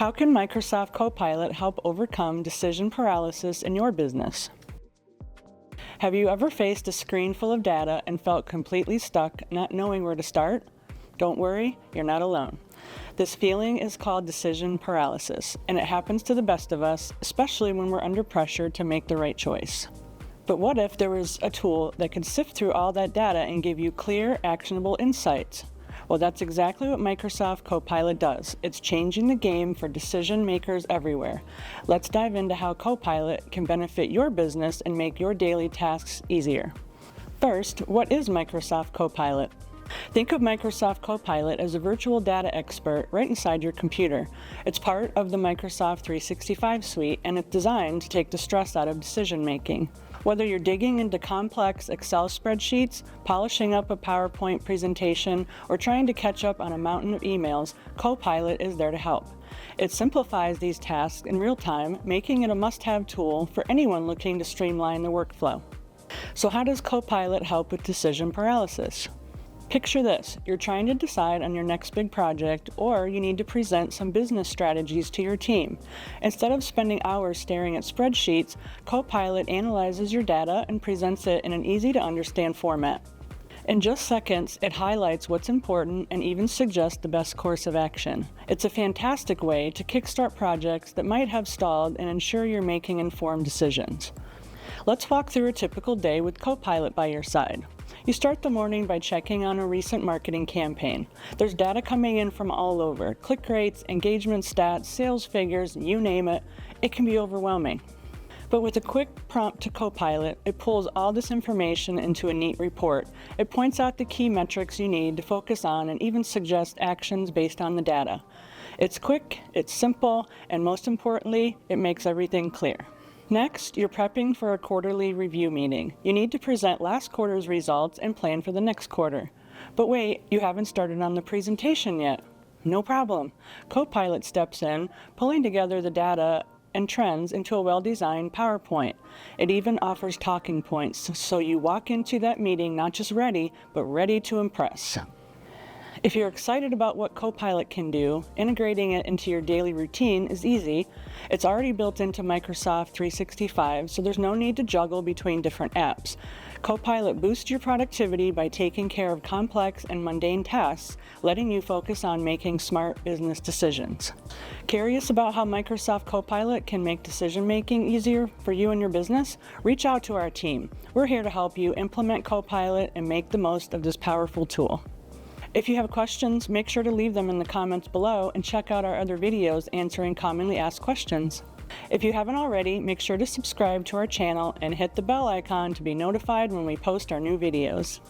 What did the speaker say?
How can Microsoft Copilot help overcome decision paralysis in your business? Have you ever faced a screen full of data and felt completely stuck, not knowing where to start? Don't worry, you're not alone. This feeling is called decision paralysis, and it happens to the best of us, especially when we're under pressure to make the right choice. But what if there was a tool that could sift through all that data and give you clear, actionable insights? Well, that's exactly what Microsoft Copilot does. It's changing the game for decision makers everywhere. Let's dive into how Copilot can benefit your business and make your daily tasks easier. First, what is Microsoft Copilot? Think of Microsoft Copilot as a virtual data expert right inside your computer. It's part of the Microsoft 365 suite, and it's designed to take the stress out of decision making. Whether you're digging into complex Excel spreadsheets, polishing up a PowerPoint presentation, or trying to catch up on a mountain of emails, Copilot is there to help. It simplifies these tasks in real time, making it a must-have tool for anyone looking to streamline the workflow. So how does Copilot help with decision paralysis? Picture this, you're trying to decide on your next big project, or you need to present some business strategies to your team. Instead of spending hours staring at spreadsheets, Copilot analyzes your data and presents it in an easy-to-understand format. In just seconds, it highlights what's important and even suggests the best course of action. It's a fantastic way to kickstart projects that might have stalled and ensure you're making informed decisions. Let's walk through a typical day with Copilot by your side. You start the morning by checking on a recent marketing campaign. There's data coming in from all over: click rates, engagement stats, sales figures, you name it. It can be overwhelming. But with a quick prompt to Copilot, it pulls all this information into a neat report. It points out the key metrics you need to focus on and even suggests actions based on the data. It's quick, it's simple, and most importantly, it makes everything clear. Next, you're prepping for a quarterly review meeting. You need to present last quarter's results and plan for the next quarter. But wait, you haven't started on the presentation yet. No problem. Copilot steps in, pulling together the data and trends into a well-designed PowerPoint. It even offers talking points, so you walk into that meeting not just ready, but ready to impress. If you're excited about what Copilot can do, integrating it into your daily routine is easy. It's already built into Microsoft 365, so there's no need to juggle between different apps. Copilot boosts your productivity by taking care of complex and mundane tasks, letting you focus on making smart business decisions. Curious about how Microsoft Copilot can make decision-making easier for you and your business? Reach out to our team. We're here to help you implement Copilot and make the most of this powerful tool. If you have questions, make sure to leave them in the comments below and check out our other videos answering commonly asked questions. If you haven't already, make sure to subscribe to our channel and hit the bell icon to be notified when we post our new videos.